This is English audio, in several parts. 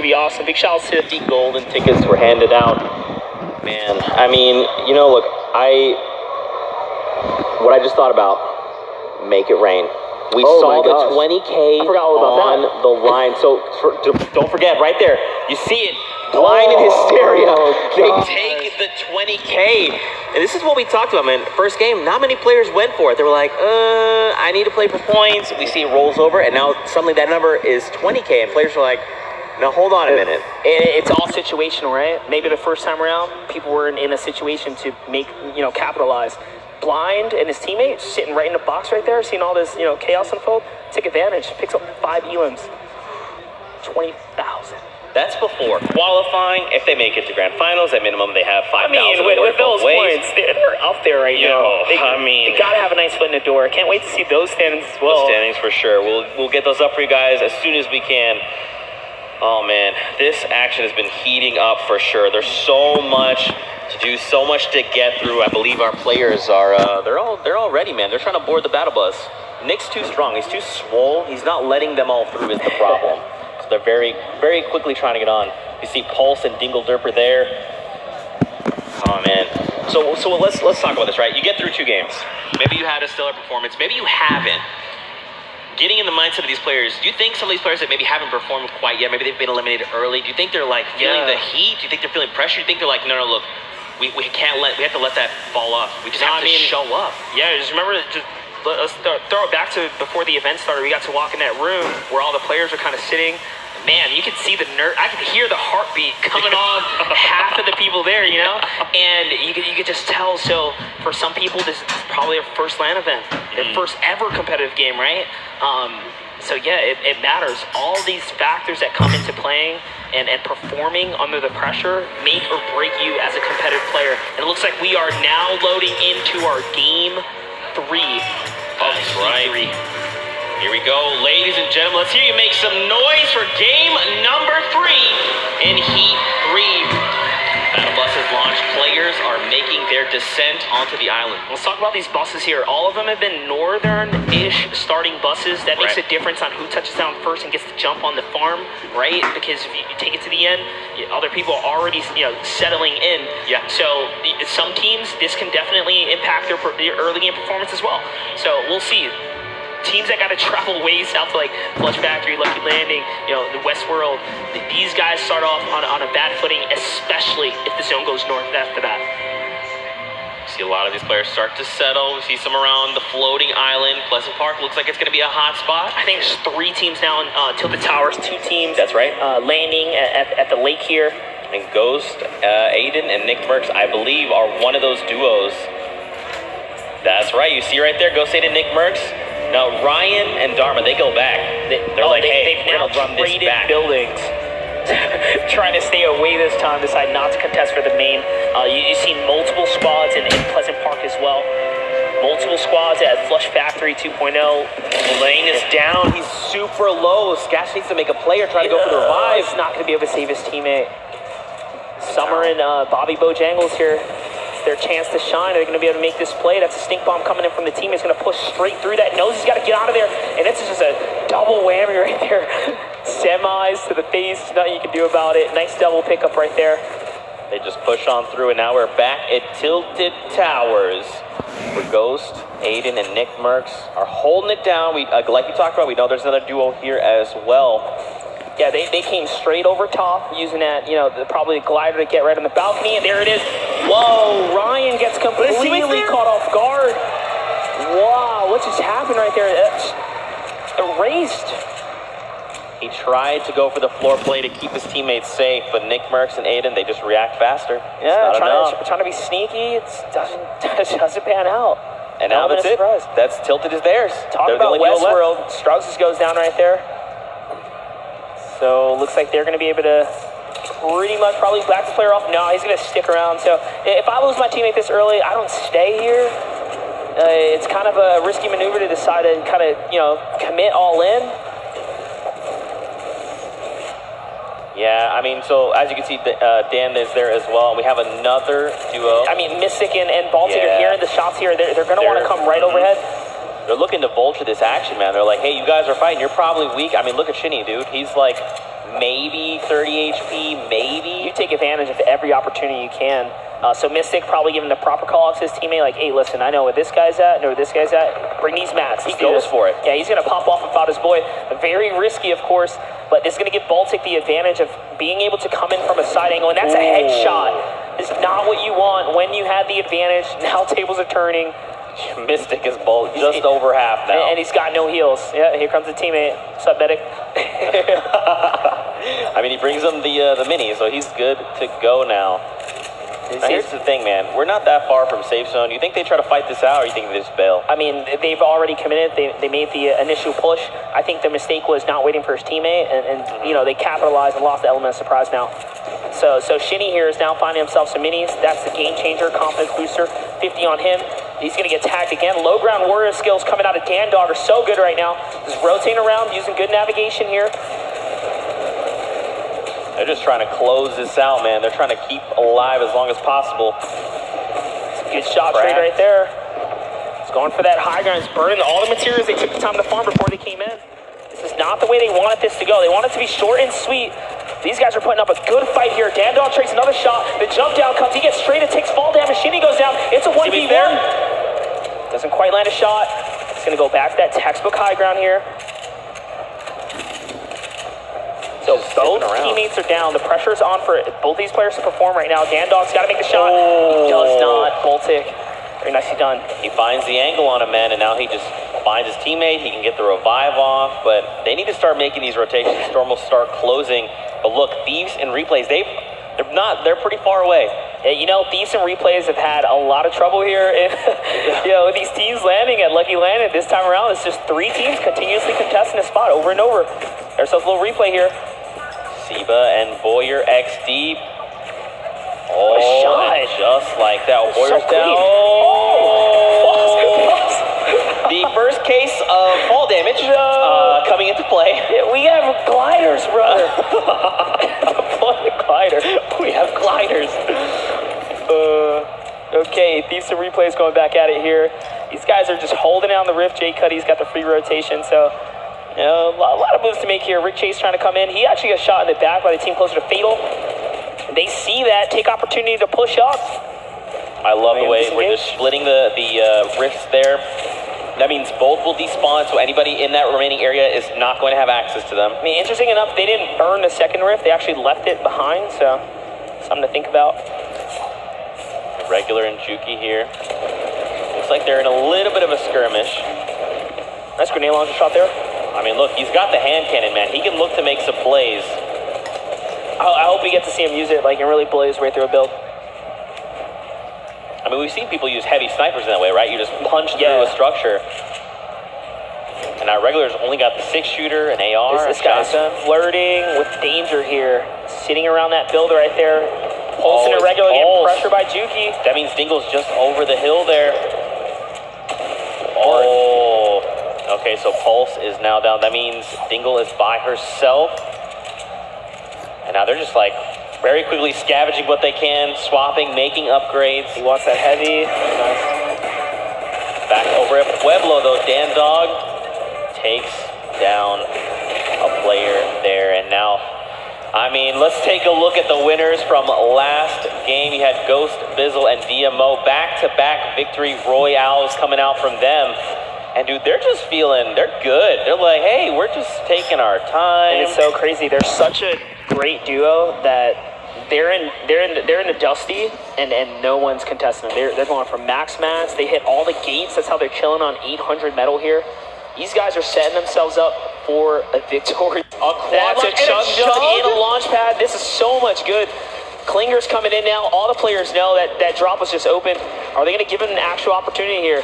be awesome. Big shout out to 50 golden tickets were handed out. Man, I mean, look, what I just thought about, make it rain. We saw the 20K on the line. So don't forget, right there, you see it, blind in hysteria. They take the 20K. And this is what we talked about, man. First game, not many players went for it. They were like, I need to play for points. We see it rolls over, and now suddenly that number is 20K, and players are like, now hold on a minute. It's all situational, right? Maybe the first time around, people were in a situation to make, capitalize. Blind and his teammate sitting right in the box right there, seeing all this, chaos unfold. Take advantage. Picks up 5 elims. 20,000. That's before qualifying. If they make it to grand finals, at minimum they have 5,000. I mean, with those points, they're up there right now. They gotta have a nice foot in the door. I can't wait to see those standings as well. Those standings for sure. We'll get those up for you guys as soon as we can. Oh man, this action has been heating up for sure. There's so much to do, so much to get through. I believe our players are they're all ready, man. They're trying to board the battle bus. Nick's too strong. He's too swole. He's not letting them all through is the problem. So they're very, very quickly trying to get on. You see Pulse and Dingle Derper there. Oh man. So let's talk about this, right? You get through 2 games. Maybe you had a stellar performance. Maybe you haven't. Getting in the mindset of these players, do you think some of these players that maybe haven't performed quite yet, maybe they've been eliminated early, do you think they're like feeling the heat? Do you think they're feeling pressure? Do you think they're like, no, look, we have to let that fall off. We just have to show up. Yeah, just remember, let's throw it back to before the event started. We got to walk in that room where all the players are kind of sitting. Man, you could see the I could hear the heartbeat coming on half of the people there, and you could just tell. So for some people, this is probably their first LAN event, their first ever competitive game, right? So yeah, it matters. All these factors that come into playing and performing under the pressure make or break you as a competitive player. And it looks like we are now loading into our game 3 of Heat 3. Here we go, ladies and gentlemen. Let's hear you make some noise for game number 3 in Heat 3. Battle bus has launched. Players are making their descent onto the island. Let's talk about these buses here. All of them have been northern-ish starting buses. That makes a difference on who touches down first and gets to jump on the farm, right? Because if you take it to the end, other people are already, settling in. Yeah. So some teams, this can definitely impact their early game performance as well. So we'll see. Teams that got to travel way south to like Flush Factory, Lucky Landing, the Westworld, these guys start off on a bad footing, especially if the zone goes north after that. See a lot of these players start to settle. We see some around the floating island. Pleasant Park looks like it's going to be a hot spot. I think there's 3 teams now in Tilted Towers, 2 teams. That's right. Landing at the lake here. And Ghost, Aiden, and Nick Merckx, I believe, are one of those duos. That's right. You see right there, Ghost, Aiden, Nick Merckx. Now, Ryan and Dharma, they go back. They've now traded buildings. Trying to stay away this time, decide not to contest for the main. You've seen multiple squads in Pleasant Park as well. Multiple squads at Flush Factory 2.0. Lane is down. He's super low. Skash needs to make a play or try to go for the revive. He's not going to be able to save his teammate. Summer and Bobby Bojangles here. Their chance to shine. Are they going to be able to make this play? That's a stink bomb coming in from the team. It's going to push straight through that. Knows he's got to get out of there. And it's just a double whammy right there. Semis to the face. Nothing you can do about it. Nice double pickup right there. They just push on through, and now we're back at Tilted Towers. Where Ghost, Aiden, and Nick Merckx are holding it down. Like you talked about, we know there's another duo here as well. Yeah, they came straight over top using that, probably a glider to get right on the balcony, and there it is. Whoa, Ryan gets completely caught off guard. Wow, what just happened right there? That's erased. He tried to go for the floor play to keep his teammates safe, but Nick Merckx and Aiden, they just react faster. Yeah, trying to be sneaky, it doesn't pan out. And now that's it. That's Tilted is theirs. Talk about Westworld. Struggs just goes down right there. So looks like they're going to be able to pretty much probably back the player off. No, he's going to stick around. So if I lose my teammate this early, I don't stay here. It's kind of a risky maneuver to decide to kind of, commit all in. Yeah, I mean, so as you can see, Dan is there as well. We have another duo. I mean, Mystic and Baltic are here in the shots here. They're going to want to come right overhead. They're looking to vulture this action, man. They're like, hey, you guys are fighting. You're probably weak. I mean, look at Shinny, dude. He's like maybe 30 HP, maybe. You take advantage of every opportunity you can. So Mystic probably giving the proper call out to his teammate, like, hey, listen, I know where this guy's at, know where this guy's at. Bring these mats. He goes for it. Yeah, he's going to pop off and fight his boy. Very risky, of course, but this is going to give Baltic the advantage of being able to come in from a side angle, and that's a headshot. It's not what you want when you had the advantage. Now tables are turning. Mystic is just over half now. And he's got no heals. Yeah, here comes the teammate. What's up, Medic? I mean, he brings him the mini, so he's good to go now. Now, here's the thing, man. We're not that far from safe zone. You think they try to fight this out, or you think they just bail? I mean, they've already committed. They made the initial push. I think the mistake was not waiting for his teammate, and you know, they capitalized and lost the element of surprise now. So Shinny here is now finding himself some minis. That's the game changer, confidence booster. 50 on him. He's going to get tagged again. Low ground warrior skills coming out of Dandog are so good right now. Just rotating around, using good navigation here. They're just trying to close this out, man. They're trying to keep alive as long as possible. It's a good shot trade right there. It's going for that high ground. It's burning all the materials they took the time to farm before they came in. This is not the way they wanted this to go. They want it to be short and sweet. These guys are putting up a good fight here. Dandog takes another shot. The jump down comes. He gets straight. It takes fall damage. Shinny goes down. It's a 1v1. Doesn't quite land a shot. It's going to go back to that textbook high ground here. So both teammates are down. The pressure's on for both these players to perform right now. Dandog's got to make the shot. He does not. Baltic. Very nicely done. He finds the angle on him, man, and now he just finds his teammate. He can get the revive off, but they need to start making these rotations. Storm will start closing. But look, Thieves and Replays, they're pretty far away. Yeah, you know, Thieves and Replays have had a lot of trouble here. You know, with these teams landing at Lucky Landed this time around, it's just 3 teams continuously contesting a spot over and over. There's a little replay here. Siba and Boyer XD. What a shot. Just like that. Boyer's so down. The first case of fall damage coming into play. Yeah, we have gliders, brother. Glider. We have gliders. Okay, Thieves and Replays going back at it here. These guys are just holding down the rift. Jay Cuddy's got the free rotation, so you know, a lot of moves to make here. Rick Chase trying to come in. He actually got shot in the back by the team closer to Fatal. They see that, take opportunity to push up. I love the way we're just splitting the rifts there. That means both will despawn, so anybody in that remaining area is not going to have access to them. I mean, interesting enough, they didn't burn the second rift. They actually left it behind, so something to think about. Regular and Juki here. Looks like they're in a little bit of a skirmish. Nice grenade launcher shot there. I mean, look, he's got the hand cannon, man. He can look to make some plays. I hope we get to see him use it, like, and really blow his way through a build. I mean, we've seen people use heavy snipers in that way, right? You just punch through a structure. And our regulars only got the 6-shooter, an AR, This guy's flirting with danger here. Sitting around that build right there. Pulsing a regular, getting pressure by Juki. That means Dingle's just over the hill there. Okay, so Pulse is now down. That means Dingle is by herself. And now they're just like very quickly scavenging what they can, swapping, making upgrades. He wants that heavy. Nice. Back over at Pueblo, though. Dandog takes down a player there. And now, I mean, let's take a look at the winners from last game. You had Ghost, Bizzle, and DMO. Back-to-back victory royales coming out from them. And dude, they're just feeling, they're good. They're like, hey, we're just taking our time. And it's so crazy. They're such a great duo that they're in the dusty and no one's contesting them. They're going for max mats. They hit all the gates. That's how they're chilling on 800 metal here. These guys are setting themselves up for a victory. That's a chug and a launch pad. This is so much good. Klinger's coming in now. All the players know that drop was just open. Are they going to give him an actual opportunity here?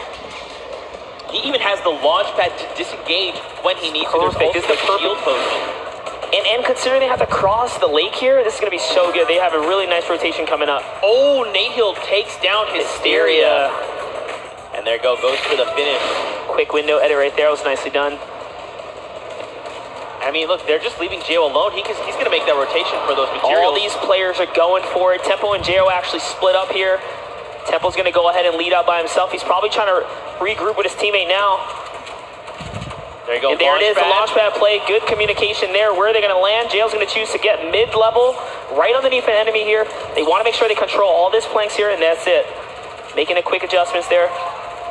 He even has the launch pad to disengage when he needs to. This is the shield potion. And considering they have to cross the lake here, this is going to be so good. They have a really nice rotation coming up. Oh, Nate Hill takes down Hysteria. And there goes for the finish. Quick window edit right there. It was nicely done. I mean, look, they're just leaving Jo alone. He's going to make that rotation for those materials. All these players are going for it. Tempo and Jo actually split up here. Tempo's going to go ahead and lead out by himself. He's probably trying to regroup with his teammate now. There you go. And there it is, the launch pad play. Good communication there. Where are they going to land? Jail's going to choose to get mid-level, right underneath the enemy here. They want to make sure they control all this planks here, and that's it. Making the quick adjustments there.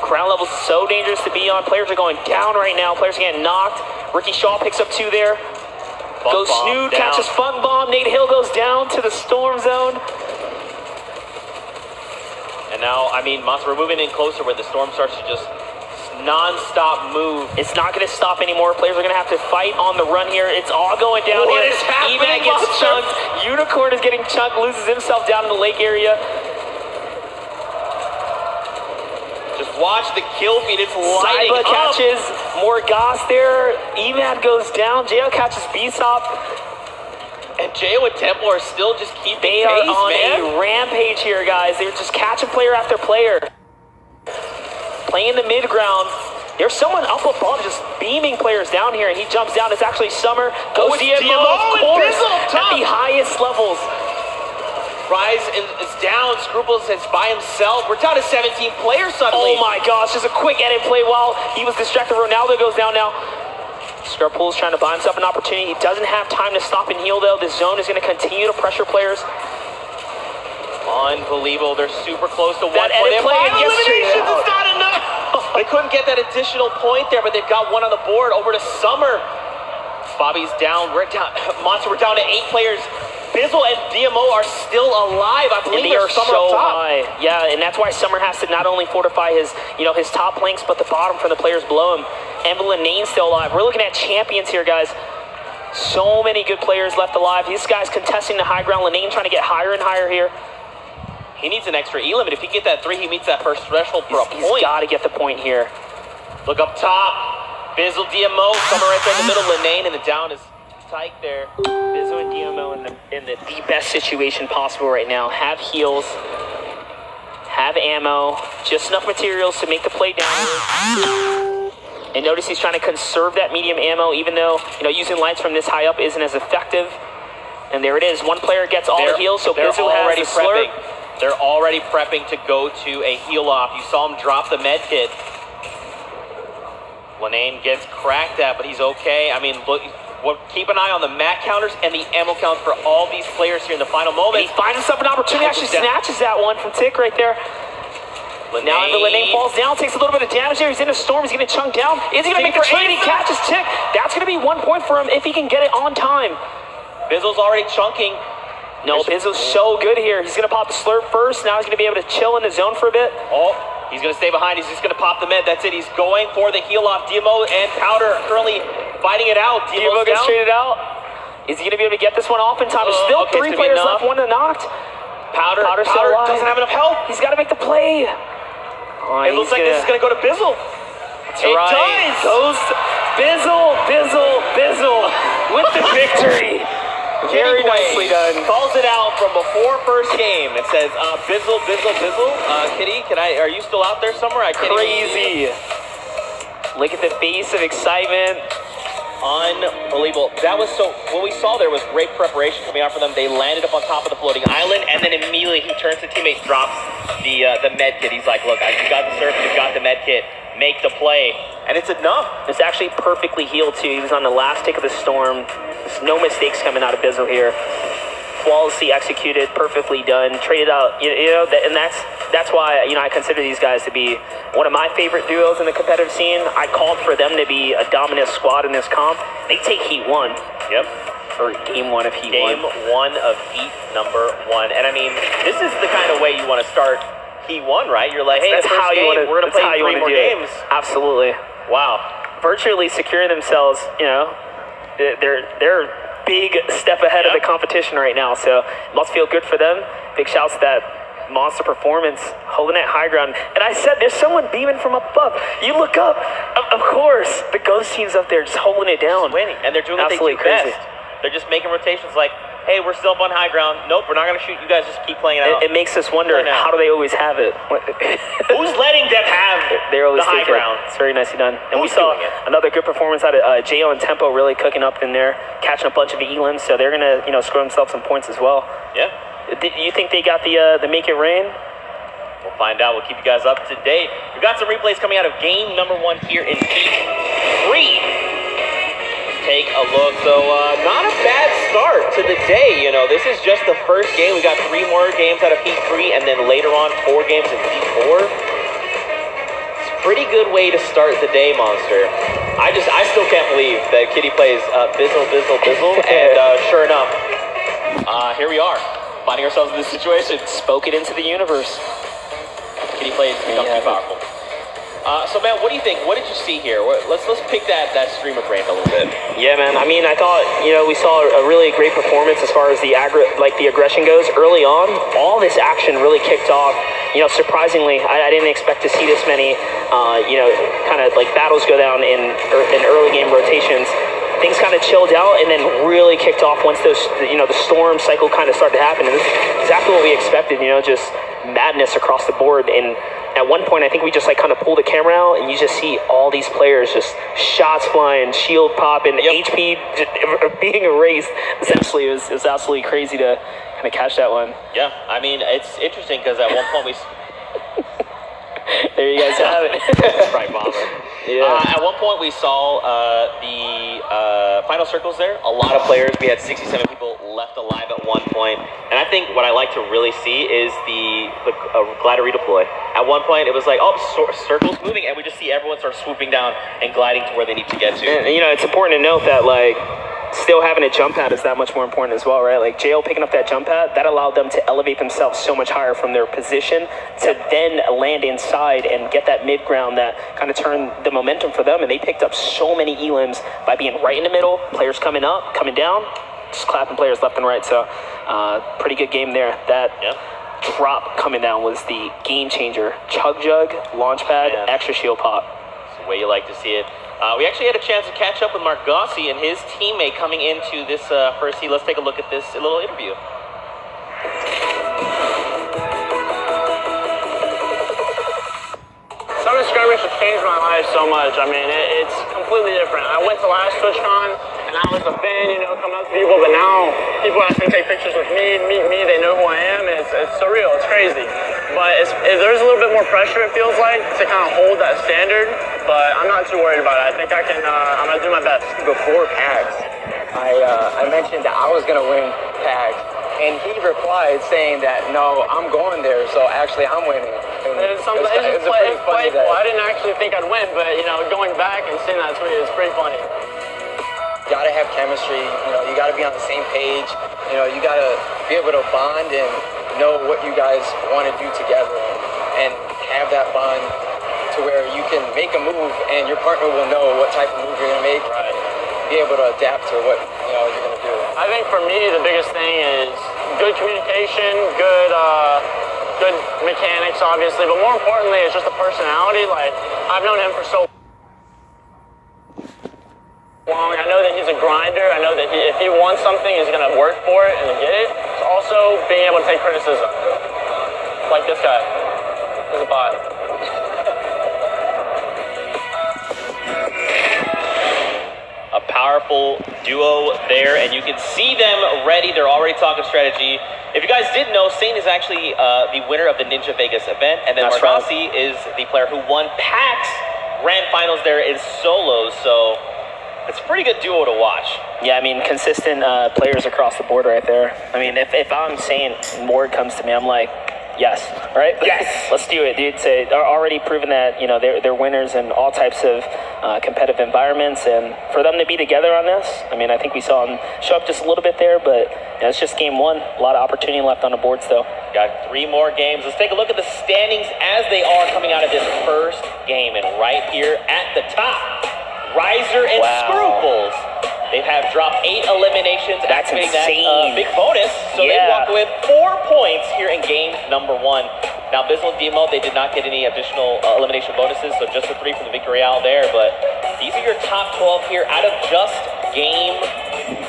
Ground level's so dangerous to be on. Players are going down right now. Players are getting knocked. Ricky Shaw picks up 2 there. Goes Snood, catches Funk Bomb. Nate Hill goes down to the storm zone. And now, I mean, Monster, we're moving in closer where the storm starts to just non-stop move. It's not going to stop anymore. Players are going to have to fight on the run here. It's all going down What here. is happening, Evan gets Monster? chunked. Unicorn is getting chunked, loses himself down in the lake area. Just watch the kill feed. It's lighting Saiba up. catches more Goss there. Emad goes down. J.O. catches B-Sop. And J.O. and Temple are still just keeping They pace, are on man. a rampage here, guys. They're just catching player after player. Playing the mid-ground. There's someone up above just beaming players down here, and he jumps down. It's actually Summer. Goes it's DMO, DMO of and course, Bizzle up top. at the highest levels. Rise is down. Scruples is by himself. We're down to 17 players suddenly. Oh my gosh, just a quick edit play while he was distracted. Ronaldo goes down now. Scarpool's trying to buy himself an opportunity. He doesn't have time to stop and heal, though. This zone is going to continue to pressure players. Unbelievable. They're super close to That 1 point. edit play and gets straight Eliminations is not enough. They couldn't get that additional point there, but they've got 1 on the board. Over to Summer. Bobby's down. We're down. Monster, we're down to 8 players. Bizzle and DMO are still alive. I believe They are there's Summer so up top. high. Yeah, and that's why Summer has to not only fortify his, his top flanks, but the bottom from the players below him. Evelyn Nane's still alive. We're looking at champions here, guys. So many good players left alive. These guys contesting the high ground. Lanane trying to get higher and higher here. He needs an extra E limit. If he get that 3, he meets that first threshold for a point. He's got to get the point here. Look up top. Bizzle, DMO, Summer right there in the middle. Lanane, and the down is tight there. Bizzo and DMO in the best situation possible right now. Have heals, have ammo, just enough materials to make the play down. And notice he's trying to conserve that medium ammo, even though using lights from this high up isn't as effective. And there it is. One player gets all the heals, so Bizzo has the slurp. They're already prepping to go to a heal off. You saw him drop the med kit. Lanane gets cracked at, but he's okay. I mean, look. Keep an eye on the mat counters and the ammo counts for all these players here in the final moment. He finds himself an opportunity, actually snatches that one from Tick right there. Now Lanane falls down, takes a little bit of damage there. He's in a storm, he's going to chunk down. Is he going to make the trade? He catches Tick. That's going to be 1 point for him if he can get it on time. Bizzle's already chunking. No, Bizzle's so good here. He's going to pop the slurp first. Now he's going to be able to chill in the zone for a bit. Oh, he's going to stay behind. He's just going to pop the med. That's it. He's going for the heal off. DMO and Powder currently fighting it out. DMO gets traded out. Is he going to be able to get this one off in time? There's still 3 players left, 1 knocked. Powder still alive. doesn't have enough health. He's got to make the play. Oh, it looks like this is going to go to Bizzle. It does. Goes Bizzle with the victory. Very nicely done. Calls it out from before first game. It says, Bizzle. Kitty, are you still out there somewhere? I can't Crazy. Look at the face of excitement. Unbelievable. What we saw there was great preparation coming out for them. They landed up on top of the floating island, and then immediately he turns to teammates, drops the med kit. He's like, look, you got the surf, you got the med kit. Make the play. And it's enough. It's actually perfectly healed, too. He was on the last tick of the storm. There's no mistakes coming out of Bizzle here. Flawlessly executed, perfectly done, traded out. And that's why I consider these guys to be one of my favorite duos in the competitive scene. I called for them to be a dominant squad in this comp. They take Heat 1. Yep. Or Game 1 of Heat 1. Game 1 of Heat number 1. And I mean, this is the kind of way you want to start Heat 1, right? You're like, hey, that's how you want to. We're going to play 3 more games. Absolutely. Wow. Virtually securing themselves. They're big step ahead of the competition right now, so it must feel good for them. Big shouts to that monster performance, holding that high ground. And I said, there's someone beaming from up above. You look up, of course, the Ghost team's up there just holding it down. Winning, and they're doing what they do best. They're just making rotations like, hey, we're still up on high ground. Nope, we're not going to shoot. You guys just keep playing it out. It makes us wonder, how do they always have it? Who's letting them have the high ground? It's very nicely done. And we saw another good performance out of J.O. and Tempo really cooking up in there, catching a bunch of elims, so they're going to score themselves some points as well. Yeah. Do you think they got the make it rain? We'll find out. We'll keep you guys up to date. We've got some replays coming out of game number 1 here in Heat 3. take a look. So not a bad start to the day. You know, this is just the first game. We got 3 more games out of Heat 3, and then later on 4 games in Heat 4. It's a pretty good way to start the day, Monster. I still can't believe that Kitty plays Bizzle, and sure enough, here we are, finding ourselves in this situation. Spoke it into the universe. Kitty plays become too powerful. So, man, what do you think? What did you see here? Let's pick that streamer brain a little bit. Yeah, man. I mean, I thought, we saw a really great performance as far as the aggression goes early on. All this action really kicked off. Surprisingly, I didn't expect to see this many, kind of like battles go down in early game rotations. Things kind of chilled out and then really kicked off once those, the storm cycle kind of started to happen. And this is exactly what we expected, just madness across the board. And at one point, I think we just kind of pull the camera out and you just see all these players just shots flying, shield popping, HP being erased. Essentially, it was absolutely crazy to kind of catch that one. Yeah, I mean, it's interesting because at one point we... There you guys have it. Right, bomber. Yeah. At one point we saw the final circles there. A lot of players. We had 67 people left alive at one point. And I think what I like to really see is the glider redeploy. At one point it was like, circles moving, and we just see everyone start swooping down and gliding to where they need to get to. And, it's important to note that still having a jump pad is that much more important as well, right? Like JL picking up that jump pad, that allowed them to elevate themselves so much higher from their position to then land inside and get that mid ground that kind of turned the momentum for them. And they picked up so many elims by being right in the middle, players coming up, coming down, just clapping players left and right. So pretty good game there. That drop coming down was the game changer. Chug Jug, launch pad, extra shield pop. It's the way you like to see it. We actually had a chance to catch up with Mark Gossi and his teammate coming into this first heat. Let's take a look at this little interview. Summer Skirmish has changed my life so much. I mean, it's completely different. I went to last TwitchCon, and I was a fan, coming up to people, but now people ask me to take pictures with me, meet me, they know who I am, and it's surreal, it's crazy. But there's a little bit more pressure, it feels like, to kind of hold that standard, but I'm not too worried about it. I think I can, I'm going to do my best. Before PAX, I mentioned that I was going to win PAX, and he replied saying that, no, I'm going there, so actually I'm winning. And it's playful. I didn't actually think I'd win, but, going back and seeing that tweet is pretty funny. You got to have chemistry, you got to be on the same page, you got to be able to bond and know what you guys want to do together and have that bond to where you can make a move and your partner will know what type of move you're going to make, be able to adapt to what you're going to do. I think for me the biggest thing is good communication, good mechanics obviously, but more importantly it's just the personality. Like, I've known him for so long. I know that he's a grinder. I know that if he wants something, he's going to work for it and get it. It's also being able to take criticism. Like this guy. He's a bot. A powerful duo there, and you can see them ready. They're already talking strategy. If you guys didn't know, Saint is actually the winner of the Ninja Vegas event, and then Margossi is the player who won PAX Grand Finals there in solos, so it's a pretty good duo to watch. Yeah, I mean, consistent players across the board right there. I mean, if I'm saying Mord comes to me, I'm like, yes, right? Yes. Let's do it, dude. So they're already proven that, they're winners in all types of competitive environments. And for them to be together on this, I mean, I think we saw them show up just a little bit there, but it's just game one. A lot of opportunity left on the boards, though. Got 3 more games. Let's take a look at the standings as they are coming out of this first game. And right here at the top, Riser and Scruples. They have dropped 8 eliminations. That's insane. That big bonus. So they walk with 4 points here in game number 1. Now, Bizzle and Demo, they did not get any additional elimination bonuses, so just the 3 from the Victory Royale there. But these are your top 12 here out of just game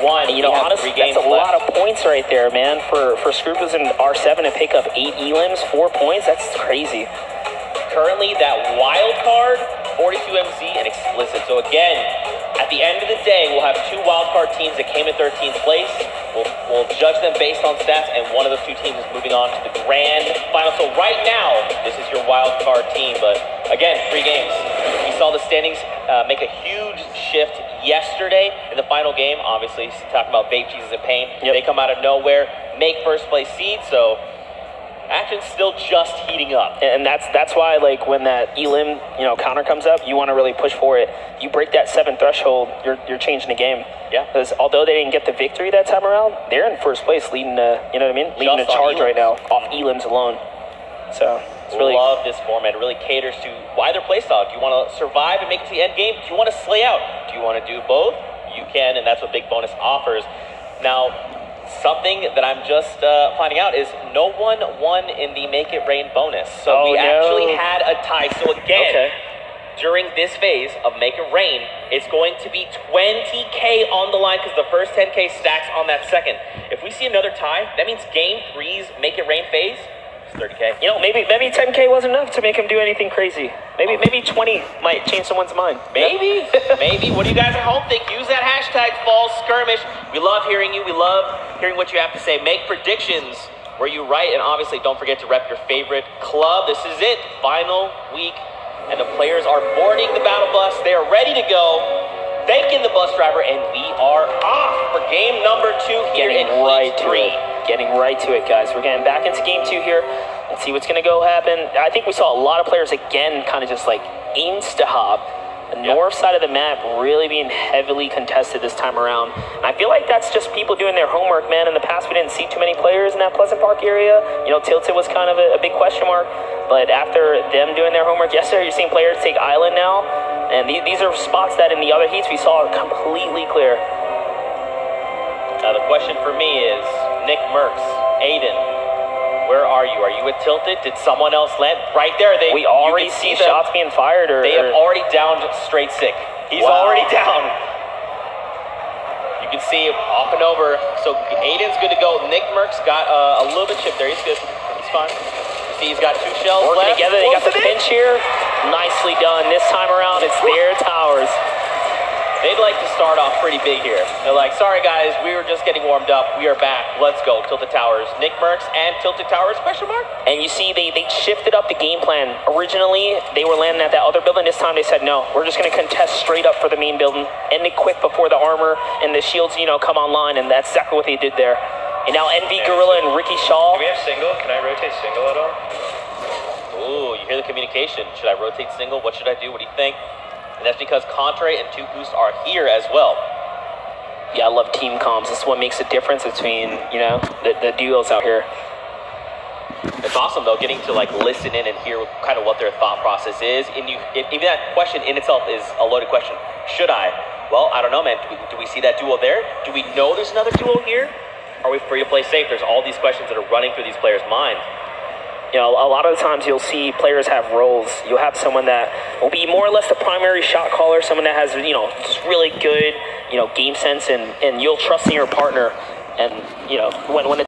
1. Honestly, that's a lot of points right there, man. For Scruples and R7 to pick up 8 elims, 4 points, that's crazy. Currently, that wild card, 42MZ and Explicit. So again, at the end of the day, we'll have 2 wildcard teams that came in 13th place. We'll judge them based on stats, and one of those 2 teams is moving on to the grand final. So right now, this is your wildcard team. But again, 3 games. We saw the standings make a huge shift yesterday in the final game. Obviously, talking about Vape Jesus and Pain. They come out of nowhere, make first place seed, so action's still just heating up. And that's why, like, when that elim, counter comes up, you want to really push for it. You break that 7 threshold, you're changing the game. Yeah. Because although they didn't get the victory that time around, they're in first place, leading leading a charge right now off elims alone. So it's really love this format. It really caters to either playstyle. Do you want to survive and make it to the end game? Do you want to slay out? Do you want to do both? You can, and that's what Big Bonus offers. Now, something that I'm just finding out is no one won in the Make It Rain bonus. So we actually had a tie. So again, during this phase of Make It Rain, it's going to be 20K on the line because the first 10K stacks on that second. If we see another tie, that means Game 3's Make It Rain phase is 30K. Maybe 10K wasn't enough to make him do anything crazy. Maybe 20 might change someone's mind. Maybe. Maybe. What do you guys at home think? Use that hashtag Fall Skirmish. We love hearing you. We love hearing what you have to say. Make predictions where you write, and obviously don't forget to rep your favorite club. This is it. Final week, and the players are boarding the battle bus. They are ready to go. Thanking the bus driver, and we are off for game number 2 here in Heat 3. Getting right to it, guys. We're getting back into game 2 here. Let's see what's going to go happen. I think we saw a lot of players again kind of just like insta-hop. The north side of the map really being heavily contested this time around. And I feel like that's just people doing their homework, man. In the past, we didn't see too many players in that Pleasant Park area. Tilted was kind of a big question mark. But after them doing their homework yesterday, you're seeing players take Island now. And these are spots that in the other heats we saw completely clear. Now the question for me is, Nick Merckx, Aiden, where are you? Are you at Tilted? Did someone else land? Right there. We already see shots being fired. They have already downed Straight Sick. He's already down. You can see him off and over. So Aiden's good to go. Nick Merckx got a little bit chipped there. He's good. He's fine. You see he's got 2 shells working left. together. They got the pinch here. Nicely done. This time around, it's their towers. They'd like to start off pretty big here. They're like, sorry guys, we were just getting warmed up. We are back. Let's go. Tilted Towers. Nick Merckx and Tilted Towers, question mark? And you see they shifted up the game plan. Originally, they were landing at that other building. This time they said, no, we're just going to contest straight up for the main building. End it quick before the armor and the shields, come online. And that's exactly what they did there. And now Envy Gorilla and Ricky Shaw. Do we have single? Can I rotate single at all? Ooh, you hear the communication. Should I rotate single? What should I do? What do you think? And that's because Contrary and 2 Boost are here as well. Yeah, I love team comms. This is what makes a difference between, the duos out here. It's awesome, though, getting to, listen in and hear kind of what their thought process is. And even that question in itself is a loaded question. Should I? Well, I don't know, man. Do we see that duo there? Do we know there's another duo here? Are we free to play safe? There's all these questions that are running through these players' minds. A lot of the times you'll see players have roles. You'll have someone that will be more or less the primary shot caller, someone that has, just really good, game sense, and you'll trust in your partner. And, when